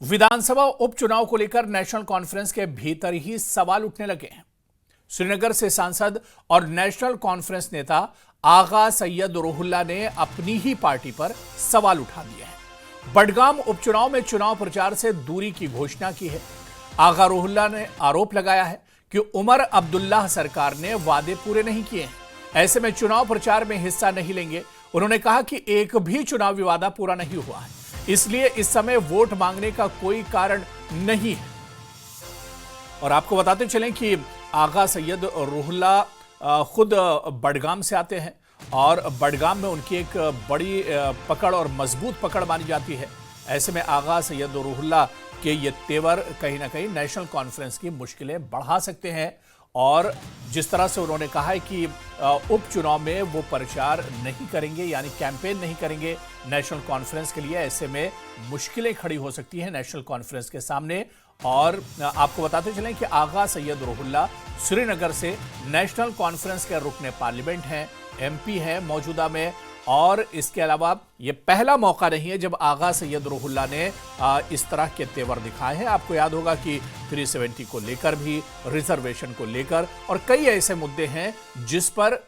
विधानसभा उपचुनाव को लेकर नेशनल कॉन्फ्रेंस के भीतर ही सवाल उठने लगे हैं। श्रीनगर से सांसद और नेशनल कॉन्फ्रेंस नेता आगा सैयद रुहुल्ला ने अपनी ही पार्टी पर सवाल उठा दिए हैं। बडगाम उपचुनाव में चुनाव प्रचार से दूरी की घोषणा की है। आगा रुहुल्ला ने आरोप लगाया है कि उमर अब्दुल्लाह सरकार ने वादे पूरे नहीं किए हैं, ऐसे में चुनाव प्रचार में हिस्सा नहीं लेंगे। उन्होंने कहा कि एक भी चुनावी वादा पूरा नहीं हुआ है, इसलिए इस समय वोट मांगने का कोई कारण नहीं है। और आपको बताते चलें कि आगा सैयद रुहुल्ला खुद बडगाम से आते हैं और बडगाम में उनकी एक बड़ी पकड़ और मजबूत पकड़ मानी जाती है। ऐसे में आगा सैयद रुहुल्ला के ये तेवर कहीं ना कहीं नेशनल कॉन्फ्रेंस की मुश्किलें बढ़ा सकते हैं। और जिस तरह से उन्होंने कहा है कि उपचुनाव में वो प्रचार नहीं करेंगे, यानी कैंपेन नहीं करेंगे नेशनल कॉन्फ्रेंस के लिए, ऐसे में मुश्किलें खड़ी हो सकती हैं नेशनल कॉन्फ्रेंस के सामने। और आपको बताते चलें कि आगा सैयद रुहुल्ला श्रीनगर से नेशनल कॉन्फ्रेंस के रुकने पार्लियामेंट हैं, एमपी हैं मौजूदा में। और इसके अलावा ये पहला मौका नहीं है जब आगा सैयद रुहुल्ला ने इस तरह के तेवर दिखाए हैं। आपको याद होगा कि 370 को लेकर भी, रिजर्वेशन को लेकर और कई ऐसे मुद्दे हैं जिस पर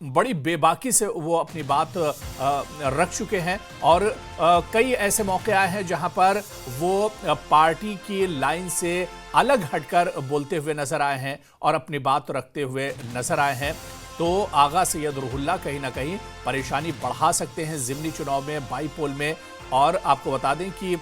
बड़ी बेबाकी से वो अपनी बात रख चुके हैं। और कई ऐसे मौके आए हैं जहां पर वो पार्टी की लाइन से अलग हटकर बोलते हुए नजर आए हैं और अपनी बात रखते हुए नजर आए हैं। तो आगा सैयद रुहुल्ला कहीं ना कहीं परेशानी बढ़ा सकते हैं ज़िमनी चुनाव में, बाईपोल में। और आपको बता दें कि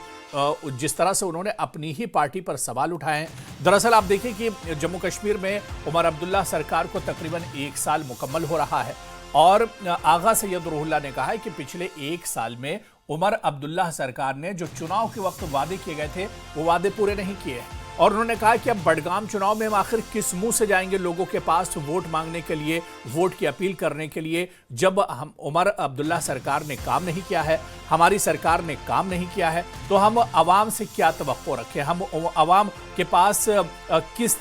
जिस तरह से उन्होंने अपनी ही पार्टी पर सवाल उठाए हैं, दरअसल आप देखिए कि जम्मू कश्मीर में उमर अब्दुल्ला सरकार को तकरीबन 1 साल मुकम्मल हो रहा है। और आगा सैयद रुहुल्ला ने कहा है कि पिछले 1 साल में उमर अब्दुल्ला सरकार ने जो चुनाव के वक्त वादे किए गए थे वो वादे पूरे नहीं किए हैं। और उन्होंने कहा कि अब बडगाम चुनाव में हम आखिर किस मुंह से जाएंगे लोगों के पास वोट मांगने के लिए, वोट की अपील करने के लिए, जब हम उमर अब्दुल्ला सरकार ने काम नहीं किया है, हमारी सरकार ने काम नहीं किया है, तो हम अवाम से क्या तवक्को रखें, हम अवाम के पास किस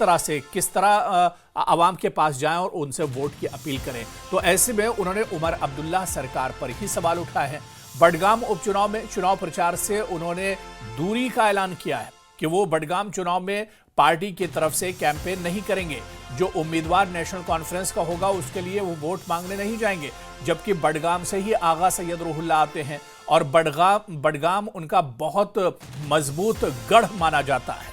तरह अवाम के पास जाएं और उनसे वोट की अपील करें। तो ऐसे में उन्होंने उमर अब्दुल्ला सरकार पर ही सवाल उठाए हैं। बडगाम उपचुनाव में चुनाव प्रचार से उन्होंने दूरी का ऐलान किया है कि वो बडगाम चुनाव में पार्टी की तरफ से कैंपेन नहीं करेंगे। जो उम्मीदवार नेशनल कॉन्फ्रेंस का होगा उसके लिए वो वोट मांगने नहीं जाएंगे, जबकि बडगाम से ही आगा सैयद रुहुल्ला आते हैं और बडगाम उनका बहुत मजबूत गढ़ माना जाता है।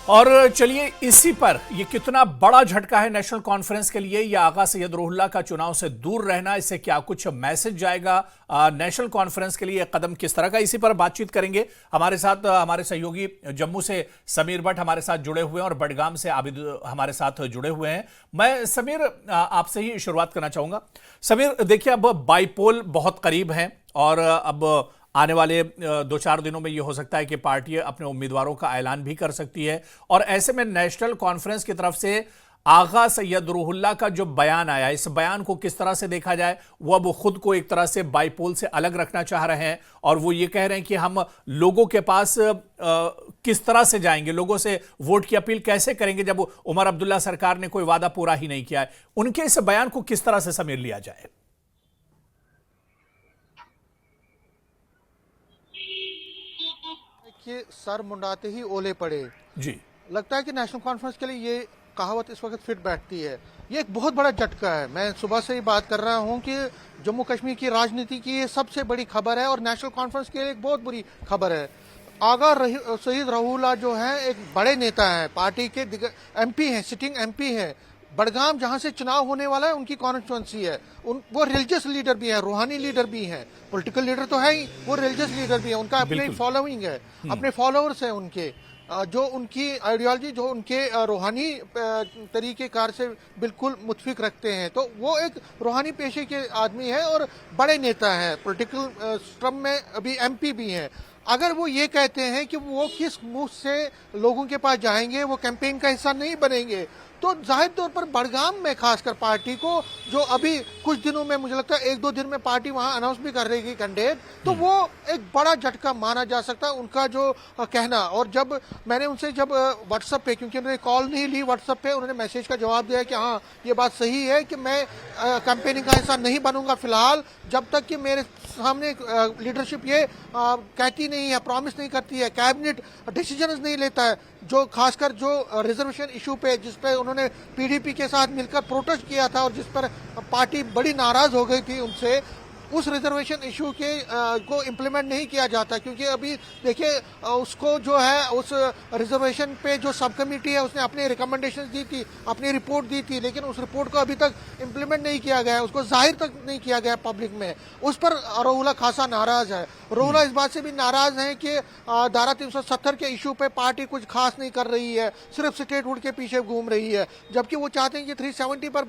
और चलिए, इसी पर ये कितना बड़ा झटका है नेशनल कॉन्फ्रेंस के लिए, या आगा सैयद रुहुल्ला का चुनाव से दूर रहना, इससे क्या कुछ मैसेज जाएगा नेशनल कॉन्फ्रेंस के लिए, कदम किस तरह का, इसी पर बातचीत करेंगे। हमारे साथ हमारे सहयोगी जम्मू से समीर भट्ट हमारे साथ जुड़े हुए हैं और बडगाम से आबिद हमारे साथ जुड़े हुए हैं। मैं समीर आपसे ही शुरुआत करना चाहूंगा। समीर, देखिए, अब बाईपोल बहुत करीब है और अब आने वाले 2-4 दिनों में ये हो सकता है कि पार्टी अपने उम्मीदवारों का ऐलान भी कर सकती है। और ऐसे में नेशनल कॉन्फ्रेंस की तरफ से आगा सैयद रुहुल्ला का जो बयान आया, इस बयान को किस तरह से देखा जाए? वो अब खुद को एक तरह से बाईपोल से अलग रखना चाह रहे हैं और वो ये कह रहे हैं कि हम लोगों के पास किस तरह से जाएंगे, लोगों से वोट की अपील कैसे करेंगे जब उमर अब्दुल्ला सरकार ने कोई वादा पूरा ही नहीं किया है। उनके इस बयान को किस तरह से समीर लिया जाए? कि सर मुंडाते ही ओले पड़े जी, लगता है कि नेशनल कॉन्फ्रेंस के लिए ये कहावत इस वक्त फिट बैठती है। ये एक बहुत बड़ा झटका है। मैं सुबह से ही बात कर रहा हूं कि जम्मू कश्मीर की राजनीति की ये सबसे बड़ी खबर है और नेशनल कॉन्फ्रेंस के लिए एक बहुत बुरी खबर है। आगा सैयद रुहुल्ला जो है एक बड़े नेता हैं, पार्टी के एमपी हैं, सिटिंग एमपी हैं। बडगाम जहां से चुनाव होने वाला है उनकी कॉन्स्टिट्यूंसी है। वो रिलीजियस लीडर भी है, रूहानी लीडर भी हैं, पॉलिटिकल लीडर तो है ही, वो रिलीजियस लीडर भी है। उनका अपनी फॉलोइंग है, अपने फॉलोअर्स हैं उनके, जो उनकी आइडियोलॉजी, जो उनके रूहानी तरीकेकार से बिल्कुल मुतफिक रखते हैं। तो वो एक रूहानी पेशे के आदमी है और बड़े नेता है, पॉलिटिकल स्ट्रम में अभी एमपी भी हैं। अगर वो ये कहते हैं कि वो किस मुंह से लोगों के पास जाएंगे, वो कैंपेन का हिस्सा नहीं बनेंगे, तो जाहिर तौर पर बडगाम में खासकर पार्टी को, जो अभी कुछ दिनों में मुझे लगता है 1-2 दिन में पार्टी वहां अनाउंस भी कर रही कैंडिडेट, तो वो एक बड़ा झटका माना जा सकता है उनका जो कहना। और जब मैंने उनसे व्हाट्सएप पे, क्योंकि उन्होंने कॉल नहीं ली, व्हाट्सएप पे उन्होंने मैसेज का जवाब दिया कि हाँ ये बात सही है कि मैं कैंपेनिंग का हिस्सा नहीं बनूंगा फिलहाल, जब तक कि मेरे सामने लीडरशिप ये कहती नहीं है, प्रॉमिस नहीं करती है, कैबिनेट डिसीजन नहीं लेता है, जो खासकर जो रिजर्वेशन इशू पे जिस पे उन्होंने पीडीपी के साथ मिलकर प्रोटेस्ट किया था और जिस पर पार्टी बड़ी नाराज हो गई थी उनसे, उस रिजर्वेशन इशू के को इम्प्लीमेंट नहीं किया जाता। क्योंकि अभी देखिए उसको जो है उस रिजर्वेशन पे जो सब कमेटी है उसने अपनी रिकमेंडेशंस दी थी, अपनी रिपोर्ट दी थी, लेकिन उस रिपोर्ट को अभी तक इम्प्लीमेंट नहीं किया गया है, उसको जाहिर तक नहीं किया गया पब्लिक में। उस पर रोहुला खासा नाराज है। रोहुला इस बात से भी नाराज है कि धारा 370 के इशू पे पार्टी कुछ खास नहीं कर रही है, सिर्फ स्टेटहुड के पीछे घूम रही है, जबकि वो चाहते हैं कि 370 पर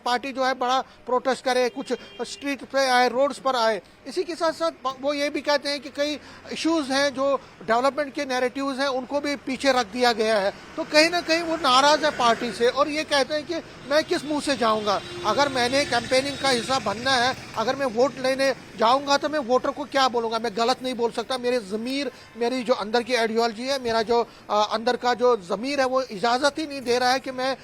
पार्टी जो है बड़ा प्रोटेस्ट करे, कुछ स्ट्रीट पे आए, रोड्स पर आए। इसी के साथ साथ वो ये भी कहते हैं कि कई इश्यूज हैं जो डेवलपमेंट के नैरेटिव्स हैं उनको भी पीछे रख दिया गया है। तो कहीं ना कहीं वो नाराज है पार्टी से और ये कहते हैं कि मैं किस मुंह से जाऊंगा, अगर मैंने कैंपेनिंग का हिस्सा बनना है, अगर मैं वोट लेने जाऊंगा तो मैं वोटर को क्या बोलूंगा, मैं गलत नहीं बोल सकता। मेरे ज़मीर, मेरी जो अंदर की आइडियोलॉजी है, मेरा जो अंदर का जो ज़मीर है वो इजाज़त ही नहीं दे रहा है कि मैं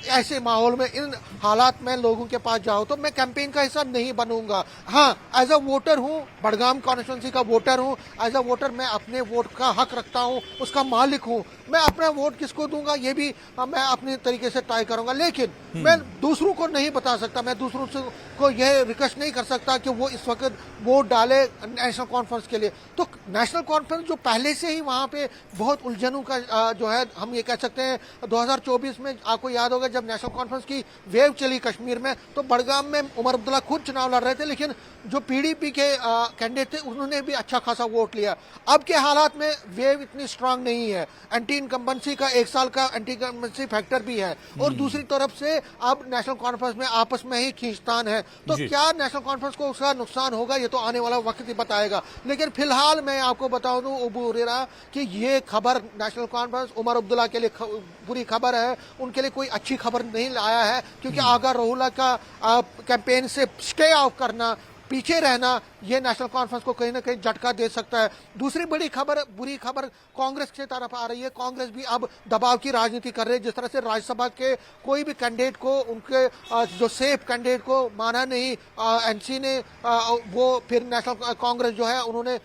ऐसे माहौल में, इन हालात में लोगों के पास जाऊँ, तो मैं कैंपेन का हिस्सा नहीं बनूंगा। हाँ, एज अ वोटर हूँ, बड़गाम कॉन्स्टिट्यूंसी का वोटर हूँ, एज अ वोटर मैं अपने वोट का हक रखता हूँ, उसका मालिक हूँ। मैं अपना वोट किसको दूंगा ये भी मैं अपने तरीके से ट्राई करूंगा, लेकिन मैं दूसरों को नहीं बता सकता, मैं दूसरों को यह रिक्वेस्ट नहीं कर सकता कि वो इस वक्त वोट डाले नेशनल कॉन्फ्रेंस के लिए। तो नेशनल कॉन्फ्रेंस जो पहले से ही वहाँ पे बहुत उलझनों का जो है, हम ये कह सकते हैं 2024 में आपको याद होगा जब नेशनल कॉन्फ्रेंस की वेव चली कश्मीर में, तो बड़गाम में उमर अब्दुल्ला खुद चुनाव लड़ रहे थे, लेकिन जो पीडीपी के कैंडिडेट थे उन्होंने भी अच्छा खासा वोट लिया। अब के हालात में वेव इतनी स्ट्रांग नहीं है, एंटी इनकम्बेंसी का 1 साल का एंटी इनकम्बेंसी फैक्टर भी है, और दूसरी तरफ से अब नेशनल कॉन्फ्रेंस में आपस में ही खींचतान है। तो क्या नेशनल कॉन्फ्रेंस को उसका नुकसान होगा ये तो आने वाला वक्त ही बताएगा। लेकिन फिलहाल मैं आपको बता दूं अबू हुरैरा कि ये खबर नेशनल कॉन्फ्रेंस उमर अब्दुल्ला के लिए बुरी खबर है, उनके लिए कोई अच्छी खबर नहीं लाया है। क्योंकि आगा रोहुला का कैंपेन से स्टे ऑफ करना, पीछे रहना, ये नेशनल कॉन्फ्रेंस को कहीं ना कहीं झटका दे सकता है। दूसरी बड़ी खबर, बुरी खबर कांग्रेस की तरफ आ रही है। कांग्रेस भी अब दबाव की राजनीति कर रही है। जिस तरह से राज्यसभा के कोई भी कैंडिडेट को, उनके जो सेफ कैंडिडेट को माना नहीं एनसी ने, वो फिर नेशनल कांग्रेस जो है उन्होंने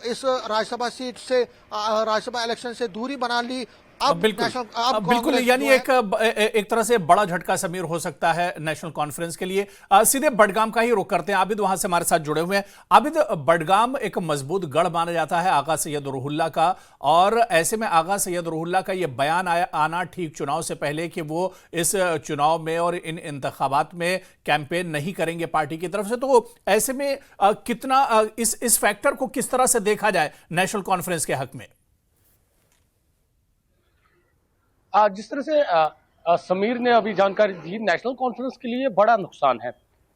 इस राज्यसभा सीट से, राज्यसभा इलेक्शन से दूरी बना ली। अब बिल्कुल यानी एक तरह से बड़ा झटका समीर हो सकता है नेशनल कॉन्फ्रेंस के लिए। सीधे बडगाम का ही रुख करते हैं। आबिद वहां से हमारे साथ जुड़े हुए हैं। आबिद, बडगाम एक मजबूत गढ़ माना जाता है आगा सैयद रुहुल्ला का, और ऐसे में आगा सैयद रुहुल्ला का यह बयान आना ठीक चुनाव से पहले कि वो इस चुनाव में और इन इंतखाबात में कैंपेन नहीं करेंगे पार्टी की तरफ से, तो ऐसे में कितना इस फैक्टर को किस तरह से देखा जाए नेशनल कॉन्फ्रेंस के हक में? जिस तरह से समीर ने अभी जानकारी दी, नेशनल कॉन्फ्रेंस के लिए बड़ा नुकसान है,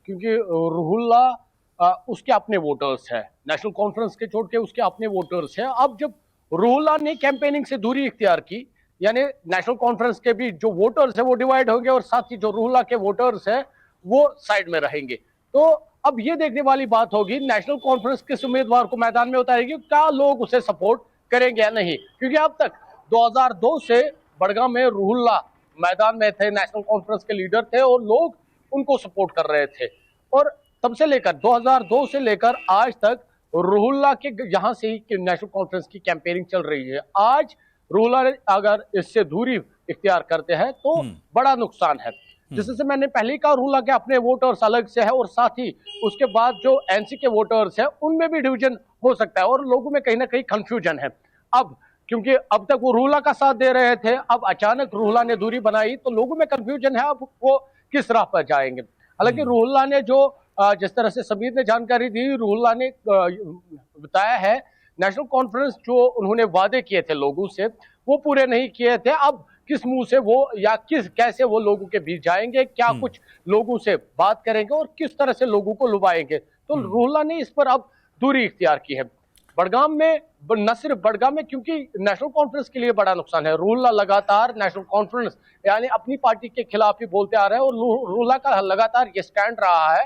क्योंकि रुहुल्ला उसके अपने वोटर्स हैं, नेशनल कॉन्फ्रेंस के छोड़ के उसके अपने वोटर्स हैं। अब जब रुहुल्ला ने कैंपेनिंग से दूरी इख्तियार की, यानी नेशनल कॉन्फ्रेंस के भी जो वोटर्स है वो डिवाइड होंगे और साथ ही जो रुहुल्ला के वोटर्स है वो साइड में रहेंगे। तो अब ये देखने वाली बात होगी नेशनल कॉन्फ्रेंस किस उम्मीदवार को मैदान में उतारेगी, क्या लोग उसे सपोर्ट करेंगे या नहीं। क्योंकि अब तक 2002 से बड़गाम में रुहुल्ला मैदान में थे, नेशनल कॉन्फ्रेंस के लीडर थे और लोग उनको सपोर्ट कर रहे थे। और तब से लेकर 2002 से लेकर आज तक रुहुल्ला के यहां से ही नेशनल कॉन्फ्रेंस की कैंपेनिंग चल रही है। आज रुहुल्ला अगर इससे दूरी इख्तियार करते हैं तो बड़ा नुकसान है। जिससे मैंने पहले ही कहा, रुहुल्ला के अपने वोटर्स अलग से है और साथ ही उसके बाद जो एनसी के वोटर्स है उनमें भी डिवीजन हो सकता है और लोगों में कहीं ना कहीं कंफ्यूजन है। अब क्योंकि अब तक वो रुहुल्ला का साथ दे रहे थे, अब अचानक रुहुल्ला ने दूरी बनाई तो लोगों में कंफ्यूजन है, अब वो किस राह पर जाएंगे। हालांकि रुहुल्ला ने जो जिस तरह से समीर ने जानकारी दी, रुहुल्ला ने बताया है नेशनल कॉन्फ्रेंस जो उन्होंने वादे किए थे लोगों से वो पूरे नहीं किए थे। अब किस मुंह से वो या कैसे वो लोगों के बीच जाएंगे, क्या कुछ लोगों से बात करेंगे और किस तरह से लोगों को लुभाएंगे, तो रुहुल्ला ने इस पर अब दूरी इख्तियार की है। बड़गाम में, न सिर्फ बड़गाम में, क्योंकि नेशनल कॉन्फ्रेंस के लिए बड़ा नुकसान है। रुहुल्ला लगातार नेशनल कॉन्फ्रेंस यानी अपनी पार्टी के खिलाफ ही बोलते आ रहे हैं और रुहुल्ला का लगातार ये स्टैंड रहा है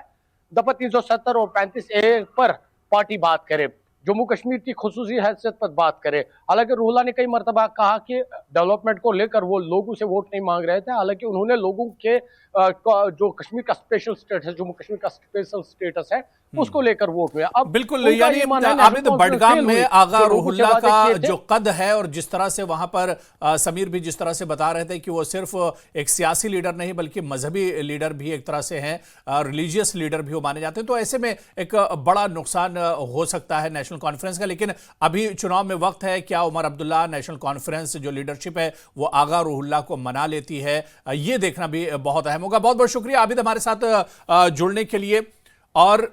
दफा 370 और 35A पर पार्टी बात करे, जम्मू कश्मीर की खुसूसी हैसियत पर बात करे। हालांकि रुहुल्ला ने कई मरतबा कहा कि डेवलपमेंट को लेकर वो लोगों से वोट नहीं मांग रहे थे, हालांकि उन्होंने लोगों के जो कश्मीर का स्पेशल स्टेटस है, जम्मू कश्मीर का स्पेशल स्टेटस है, उसको लेकर वोट हुए। अब बिल्कुल, उनका यानी ये मानना है, Abid national conference Budgam fail में हुई। आगा जो लोगों से रूहुल्ला वादे का किए थे, जो कद है, और जिस तरह से वहां पर समीर भी जिस तरह से बता रहे थे कि वो सिर्फ एक सियासी लीडर नहीं बल्कि मजहबी लीडर भी एक तरह से हैं, रिलीजियस लीडर भी वो माने जाते हैं, तो ऐसे में एक बड़ा नुकसान हो सकता है नेशनल कॉन्फ्रेंस का। लेकिन अभी चुनाव में वक्त है, क्या उमर अब्दुल्ला नेशनल कॉन्फ्रेंस जो लीडरशिप है वो आगा रूहुल्ला को मना लेती है, ये देखना भी बहुत अहम होगा। बहुत बहुत शुक्रिया आबिद हमारे साथ जुड़ने के लिए। और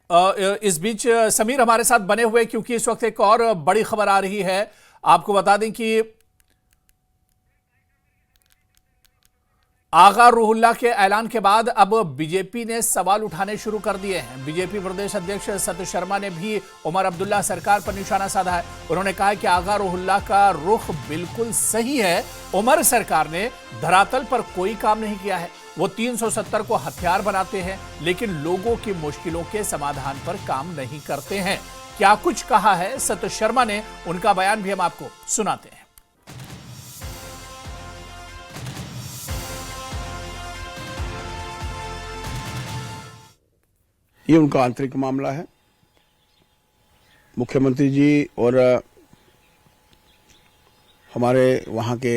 इस बीच समीर हमारे साथ बने हुए, क्योंकि इस वक्त एक और बड़ी खबर आ रही है। आपको बता दें कि आगा रूहुल्ला के ऐलान के बाद अब बीजेपी ने सवाल उठाने शुरू कर दिए हैं। बीजेपी प्रदेश अध्यक्ष सतीश शर्मा ने भी उमर अब्दुल्ला सरकार पर निशाना साधा है। उन्होंने कहा कि आगा रूहुल्ला का रुख बिल्कुल सही है। उमर सरकार ने धरातल पर कोई काम नहीं किया है। वो 370 को हथियार बनाते हैं, लेकिन लोगों की मुश्किलों के समाधान पर काम नहीं करते हैं। क्या कुछ कहा है सतीश शर्मा ने, उनका बयान भी हम आपको सुनाते हैं। ये उनका आंतरिक मामला है। मुख्यमंत्री जी और हमारे वहाँ के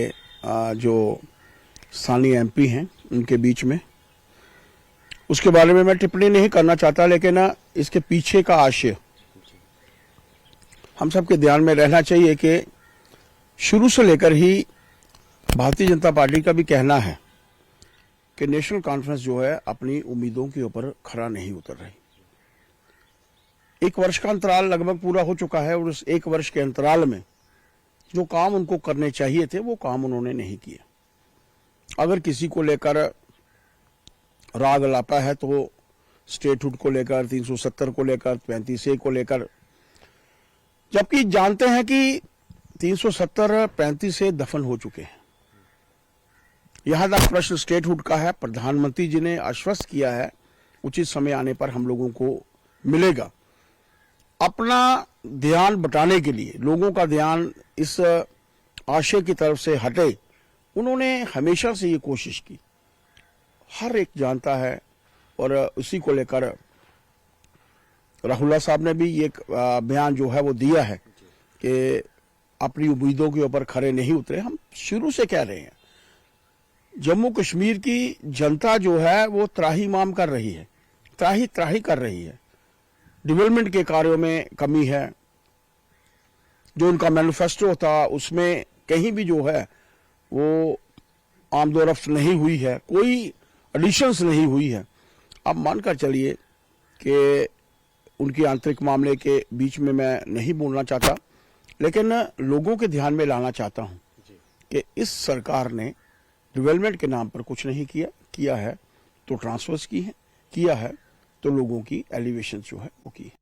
जो स्थानीय एमपी हैं उनके बीच में, उसके बारे में मैं टिप्पणी नहीं करना चाहता, लेकिन इसके पीछे का आशय हम सबके ध्यान में रहना चाहिए कि शुरू से लेकर ही भारतीय जनता पार्टी का भी कहना है कि नेशनल कॉन्फ्रेंस जो है अपनी उम्मीदों के ऊपर खरा नहीं उतर रही। 1 वर्ष का अंतराल लगभग पूरा हो चुका है और उस 1 वर्ष के अंतराल में जो काम उनको करने चाहिए थे वो काम उन्होंने नहीं किया। अगर किसी को लेकर राग अलापा है तो स्टेटहुड को लेकर, 370 को लेकर, 35A को लेकर, जबकि जानते हैं कि 370, 35A दफन हो चुके हैं। यहां तक प्रश्न स्टेटहुड का है। प्रधानमंत्री जी ने आश्वस्त किया है उचित समय आने पर हम लोगों को मिलेगा। अपना ध्यान बटाने के लिए, लोगों का ध्यान इस आशय की तरफ से हटे, उन्होंने हमेशा से ये कोशिश की। हर एक जानता है और उसी को लेकर राहुल्ला साहब ने भी ये बयान जो है वो दिया है कि अपनी उम्मीदों के ऊपर खरे नहीं उतरे। हम शुरू से कह रहे हैं, जम्मू कश्मीर की जनता जो है वो त्राहिमाम कर रही है, त्राही त्राही कर रही है। डेवलपमेंट के कार्यों में कमी है। जो उनका मैनिफेस्टो था उसमें कहीं भी जो है वो आमदोरफ्त नहीं हुई है, कोई एडिशंस नहीं हुई है। अब मानकर चलिए कि उनकी आंतरिक मामले के बीच में मैं नहीं बोलना चाहता, लेकिन लोगों के ध्यान में लाना चाहता हूं कि इस सरकार ने डेवलपमेंट के नाम पर कुछ नहीं किया है तो ट्रांसफर्स की है, किया है तो लोगों की एलिवेशन जो है वो की है।